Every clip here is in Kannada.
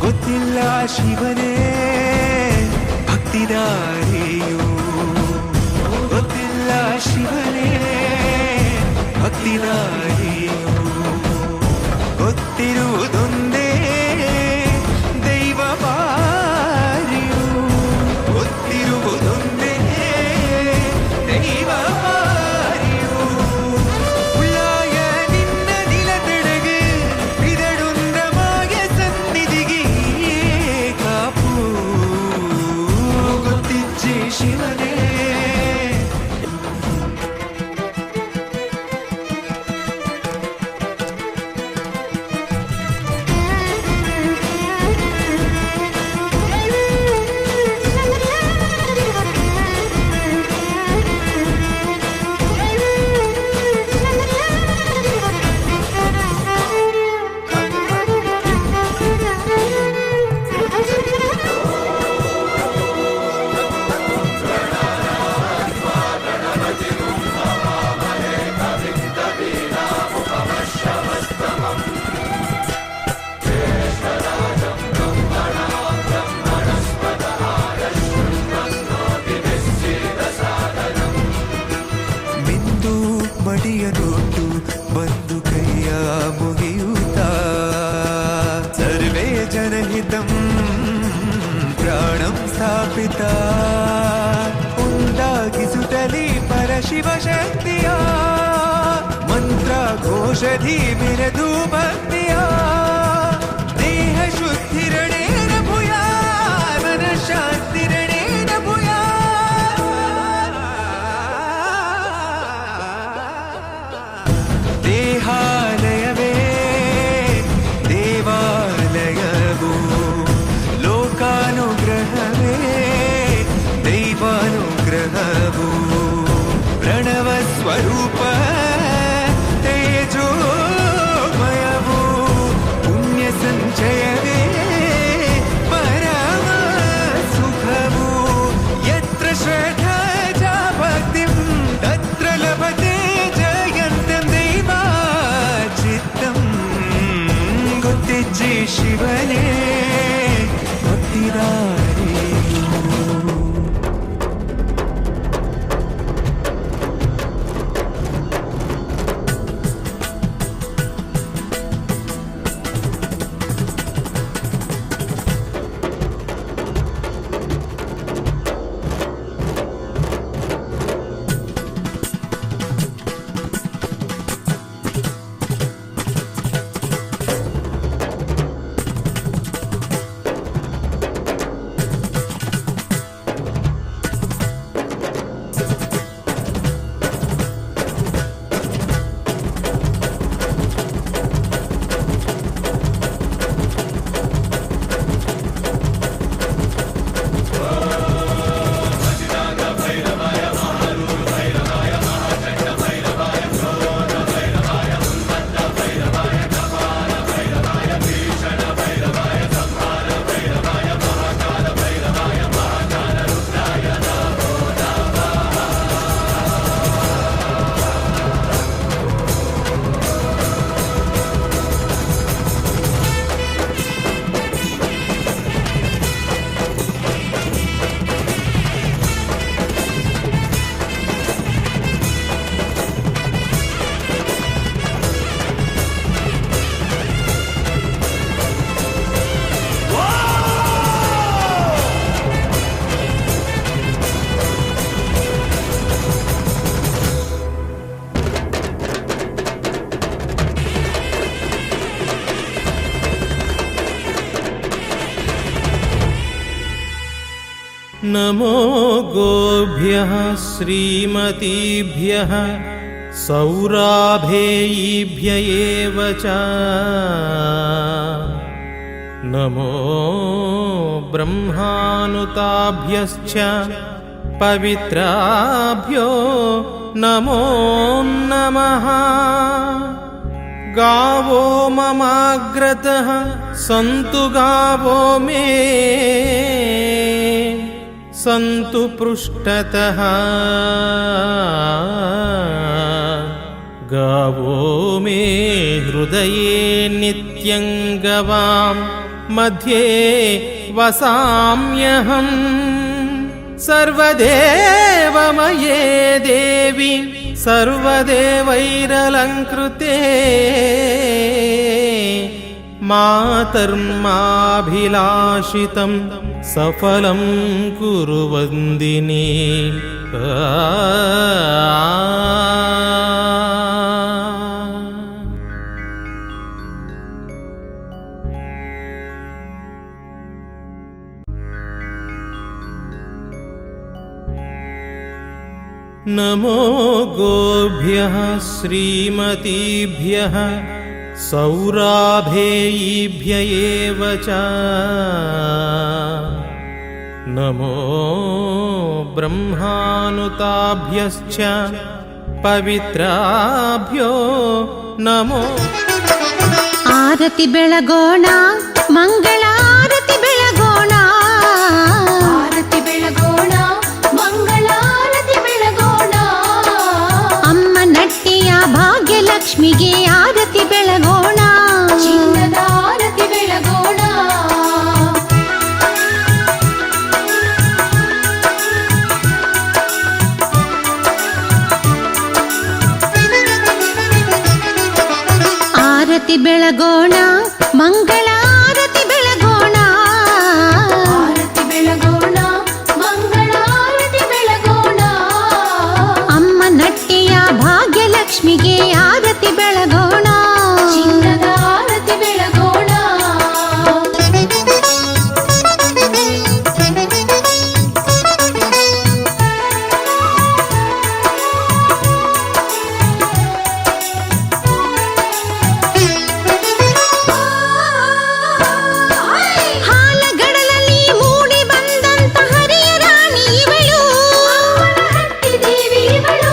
ಗೊತ್ತಿಲ್ಲ ಶಿವನೇ ಭಕ್ತಿದಾರಿಯು, ಗೊತ್ತಿಲ್ಲ ಶಿವನೇ ಭಕ್ತಿದಾರಿಯು, ಗೊತ್ತಿರುವುದೊಂದೇ ದೈವ ಬಾರಿಯು, ಗೊತ್ತಿರುವುದೊಂದೇ ದೈವ ಬಾರಿಯು. ಉಳ್ಳಾಯ ನಿನ್ನ ನಿಲತಡೆಗೆ ಇದಡುಂದ ಮಾಯ ಸನ್ನಿಧಿಗೆ ಕಾಪು ಗೊತ್ತಿಚ್ಚೆ ಶಿವನೇ. ಮಡಿಯನೊಟ್ಟು ಬಂದು ಕೈಯ ಮುಗಿಯುತ್ತಾ ಸರ್ವೇ ಜನಹಿತಂ ಪ್ರಾಣಂ ಸ್ಥಾಪಿತ ಉಂಟಾಗಿಸುತ್ತಲೇ ಪರಶಿವ ಶಕ್ತಿಯ ಮಂತ್ರ ಘೋಷಧಿ ಮೆರೆದು ಭಕ್ತಿಯ ದೇಹ ಶುದ್ಧಿರಣೇನ ಭೂಯಾ ಮನ ಶಾಂತಿರಣೇನ ಭೂಯಾ. ದೇಹಾಲಯವೇ ದೇವಾಲಯವು, ಲೋಕಾನುಗ್ರಹವೇ ದೈವಾನುಗ್ರಹವು, ಪ್ರಣವ ಸ್ವರೂಪ ತೇಜೋಮಯವು, ನಮೋ ಗೋಭ್ಯಃ ಶ್ರೀಮತೀಭ್ಯಃ ಸೌರಾಭೇಯೀಭ್ಯ ಏವ ಚ ನಮೋ ಬ್ರಹ್ಮಾನುತಾಭ್ಯಶ್ಚ ಪವಿತ್ರಾಭ್ಯೋ ನಮೋ ನಮಃ. ಗಾವೋ ಮಮಾಗ್ರತಃ ಸಂತು ಗಾವೋ ಮೇ ಸಂತು ಪೃಷ್ಠತಃ. ಗಾವೋ ಮೇ ಹೃದಯೇ ನಿತ್ಯಂ ಗವಾಂ ಮಧ್ಯೆ ವಸಾಮ್ಯಹಂ. ಸರ್ವದೇವಮಯೇ ದೇವಿ ಸರ್ವದೇವೈರಲಂಕೃತೆ ಮಾತರ್ಮಾಭಿಲಾಷಿತಂ ಸಫಲಂ ಕುರು ವಂದಿನಿ. ನಮೋ ಗೋಭ್ಯಃ ಶ್ರೀಮತೀಭ್ಯಃ ಸೌರಾಭೇಯೀಭ್ಯ ಏವ ಚ ನಮೋ ಬ್ರಹ್ಮಾನುತಾಭ್ಯಶ್ಚ ಪವಿತ್ರಾಭ್ಯೋ ನಮೋ. ಆರತಿ ಬೆಳಗೋಣ, ಮಂಗಳಾರತಿ ಬೆಳಗೋಣ, ಆರತಿ ಬೆಳಗೋಣ, ಮಂಗಳಾರತಿ ಬೆಳಗೋಣ. ಅಮ್ಮ ನಟ್ಟಿಯ ಭಾಗ್ಯಲಕ್ಷ್ಮಿಗೆ ಆರತಿ ಬೆಳಗೋಣ, ಚಿನ್ನದ ಆರತಿ ಬೆಳಗೋಣ. ಆರತಿ ಬೆಳಗೋಣ, ಮಂಗಳಾರತಿ ಬೆಳಗೋಣ, ಆರತಿ ಬೆಳಗೋಣ, ಮಂಗಳಾರತಿ ಬೆಳಗೋಣ. ಅಮ್ಮ ನಟ್ಟಿಯ ಭಾಗ್ಯಲಕ್ಷ್ಮಿಗೆ ಆರತಿ ಬೆಳಗೋಣ, ಚಿನ್ನದ ಆರತಿ ಬೆಳಗೋಣ. ಹಾಲಗಡಲಲ್ಲಿ ಮೂಡಿ ಬಂದಂತ ಹರಿಯ ರಾಣಿ ಇವಳು, ಹಟ್ಟಿ ದೇವಿ ಇವಳು.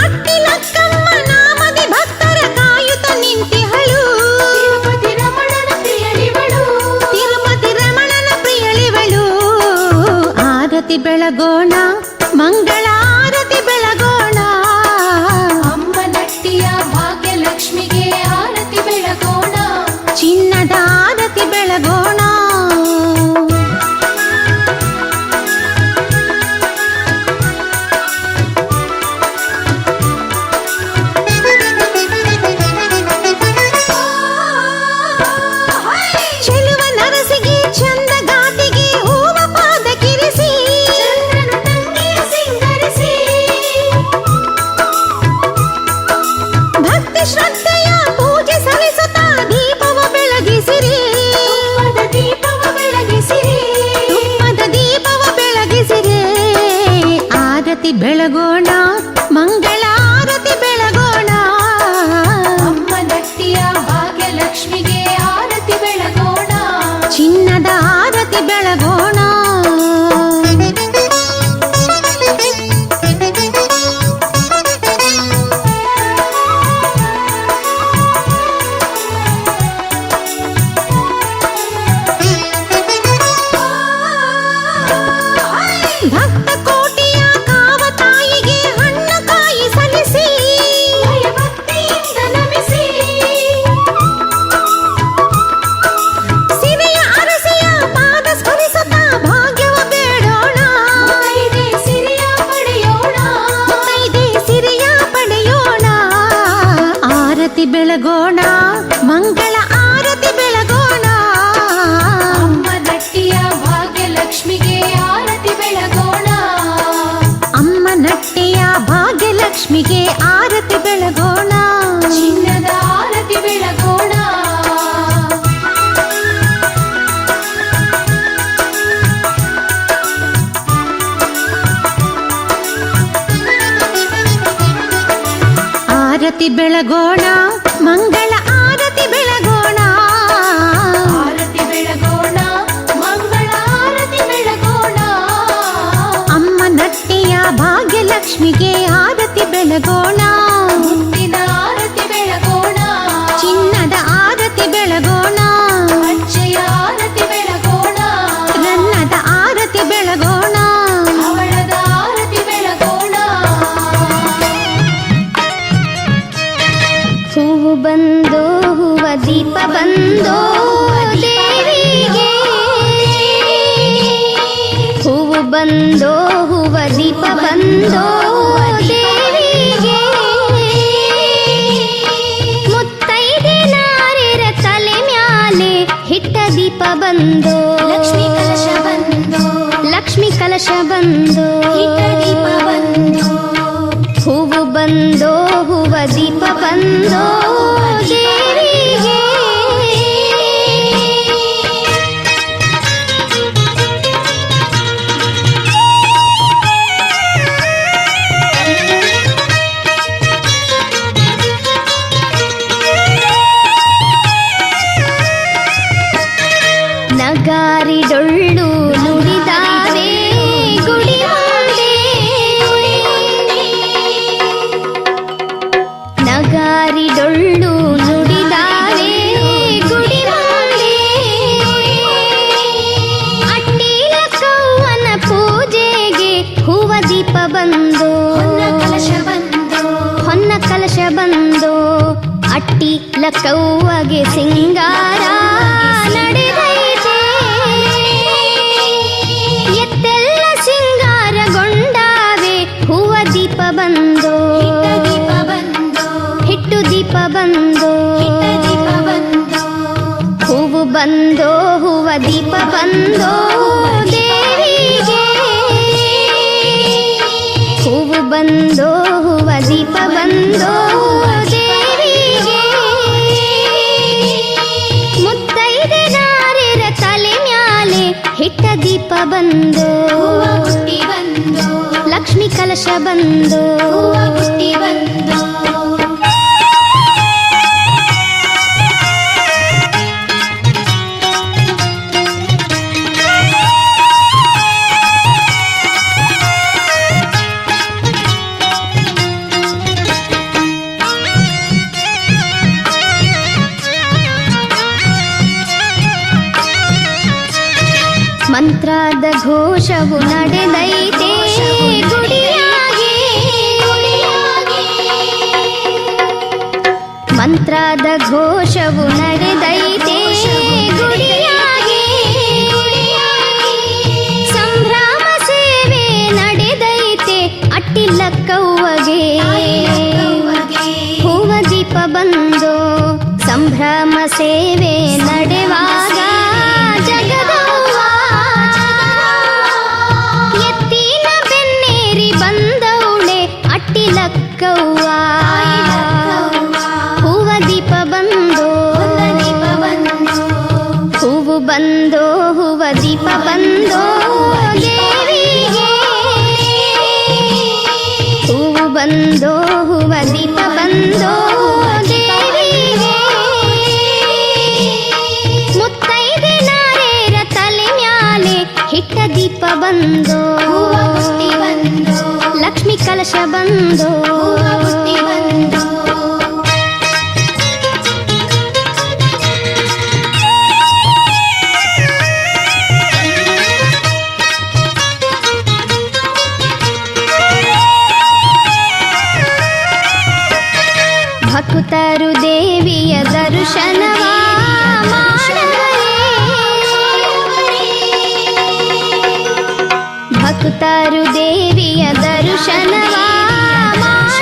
ಅಟ್ಟಿಲಕ್ಕಮ್ಮ ನಾಮದಿ ಭಕ್ತರ ಕಾಯುತ್ತ ನಿಂತಿಹಳು, ತಿರುಪತಿ ರಮಣನ ಪ್ರಿಯಳಿವಳು, ತಿರುಪತಿ ರಮಣನ ಪ್ರಿಯಳಿವಳು. ಆರತಿ ಬೆಳಗೋಣ, ಮಂಗಳಾರತಿ ಬೆಳಗೋಣ, ಅಮ್ಮ ನಟ್ಟಿಯ ಭಾಗ್ಯಲಕ್ಷ್ಮಿಗೆ ಆರತಿ ಬೆಳಗೋಣ, ಚಿನ್ನದ ಆರತಿ ಬೆಳಗೋಣ. ಚೆಲುವ ನರಸಿಗೆ ಚಂದ ಗಾತಿಗೆ ಹೂವ ಪಾದ ಕಿರಿಸಿ, ಚಂದ್ರನು ತಂಗಿ ಆರತಿ ಬೆಳಗೋಣ, ಮಂಗಳ ಆರತಿ ಬೆಳಗೋಣ. ಆರತಿ ಬೆಳಗೋಣ, ಮಂಗಳ ಆರತಿ ಬೆಳಗೋಣ. ಅಮ್ಮ ನಟ್ಟೆಯ ಭಾಗ್ಯಲಕ್ಷ್ಮಿಗೆ ಆರತಿ ಬೆಳಗೋಣ. ಮುತ್ತಿನ ಆರತಿ ಬೆಳಗೋಣ, ಚಿನ್ನದ ಆರತಿ ಬೆಳಗೋಣ. ಅಚ್ಚೆಯ ಆರತಿ ಬೆಳಗೋಣ, ರನ್ನದ ಆರತಿ ಬೆಳಗೋಣ. ಹವಳದ ಆರತಿ ಬೆಳಗೋಣ. ಹೂವು ಬಂದೋ ಹೂವ ದೀಪ ಬಂದೋ ದೇವಿಗೆ. ಹೂವು ಬಂದೋ ಹೂವ ದೀಪ ಬಂದೋ ದೇವಿಗೆ. ಮುತ್ತೈದೆ ನಾರಿರ ತಲೆ ಮ್ಯಾಲೆ ಹಿಟ್ಟ ದೀಪ ಬಂದೋ. ಲಕ್ಷ್ಮೀ ಕಲಶ ಬಂದೋ, ಲಕ್ಷ್ಮೀ ಕಲಶ ಬಂದೋ. ಹಿಟ್ಟ ದೀಪ ಬಂದೋ. ಹೂವು ಬಂದೋ ಹೂವ ದೀಪ ಬಂದೋ ದೇವಿಗೆ. ನಗಾರಿ ಡೊಳ್ಳು ನುಡಿದಾವೆ ಗುಡಿ ಮುಂದೆ. ನಗಾರಿ ಡೊಳ್ಳು ನುಡಿದಾವೆ ಗುಡಿ ಮುಂದೆ. ಅಟ್ಟಿಲ ಕವ್ವನ ಪೂಜೆಗೆ ಹೂವ ದೀಪ ಬಂದೋ. ಹೊನ್ನ ಕಲಶ ಬಂದೋ, ಹೊನ್ನ ಕಲಶ ಬಂದೋ. ಅಟ್ಟಿ ಲಕ್ಕವ್ವಗೆ ಸಿಂಗಾರ ನಡೆದೈತೆ. ಎತ್ತೆಲ್ಲ ಸಿಂಗಾರಗೊಂಡಾವೆ ಹೂವ ದೀಪ ಬಂದೋ. ಹಿಟ್ಟ ದೀಪ ಬಂದೋ, ಹಿಟ್ಟು ದೀಪ ಬಂದೋ. ಹಿಟ್ಟ ದೀಪ ಬಂದೋ. ಹೂವು ಬಂದೋ ಹೂವ ದೀಪ ಬಂದೋ ದೇವಿಗೆ. ಹೂವು ಬಂದೋ ಹೂವ ದೀಪ ಬಂದೋ ದೇವಿಗೆ. ಮುತ್ತೈದೆ ನಾರಿರ ತಲೆ ಮ್ಯಾಲೆ ಹಿಟ್ಟ ದೀಪ ಬಂದೋ. ಹೂವ ಬುಟ್ಟಿ ಬಂದೋ, ಲಕ್ಷ್ಮೀ ಕಲಶ ಬಂದೋ. ಹೂವ ಬುಟ್ಟಿ ಬಂದೋ. ಮಂತ್ರದ ಘೋಷವು ನಡೆದೈತೆ ಗುಡಿಯಾಗೆ. ಮಂತ್ರದ ಘೋಷವು ನಡೆದೈತೆ ಗುಡಿಯಾಗೆ. ಸಂಭ್ರಮ ಸೇವೆ ನಡೆದೈತೆ ಅಟ್ಟಿಲಕ್ಕವ್ವಗೆ. ಹೂವ ದೀಪ ಬಂದೋ ಸಂಭ್ರಮ ಸೇವೆ ನಡೆವಾಗ ಜಗದವ್ವ. ಎತ್ತಿನ ಬೆನ್ನೇರಿ ಬಂದವಳೆ ಅಟ್ಟಿಲಕ್ಕವ್ವ. ಹೂವ ದೀಪ ಬಂದೋ, ದೀಪ ಬಂದೋ. ಹೂವು ಬಂದೋ ಹೂವ ದೀಪ ಬಂದೋ ದೇವಿಗೆ. ಹೂವು ಬಂದೋ ಹೂವ ದೀಪ ಬಂದೋ ದೇವಿಗೆ. ಮುತ್ತೈದೆ ನಾರೇರ ತಲೆ ಮ್ಯಾಲೆ ಹಿಟ್ಟ ದೀಪ ಬಂದೋ. ಹೂವ ಬುಟ್ಟಿ ಬಂದೋ, ಲಕ್ಷ್ಮೀ ಕಲಶ ಬಂದೋ. ಹೂವ ಬುಟ್ಟಿ ಬಂದೋ. ಭಕ್ತರು ದೇವಿಯ ದರ್ಶನವ ಮಾಡವರೇ. ಭಕ್ತರು ದೇವಿಯ ದರ್ಶನವ ಮಾಡವರೇ.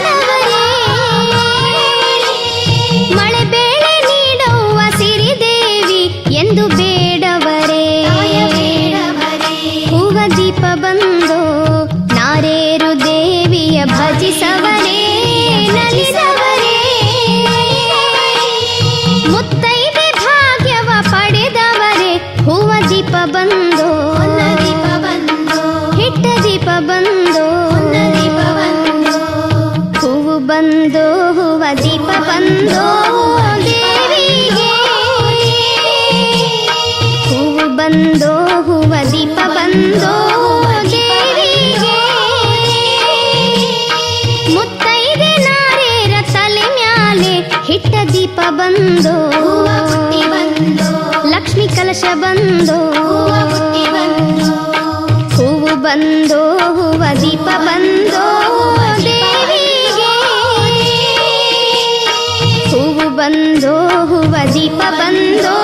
ಬಂದೋ ಹೂವ ಬುಟ್ಟಿ ಬಂದೋ ಲಕ್ಷ್ಮಿ ಕಲಶ ಬಂದೋ ಹೂವ ಬುಟ್ಟಿ ಬಂದೋ ಹೂವು ಬಂದೋ ಹೂವ ದೀಪ ಬಂದೋ ದೇವಿಗೆ ಹೂವು ಬಂದೋ ಹೂವ ದೀಪ ಬಂದೋ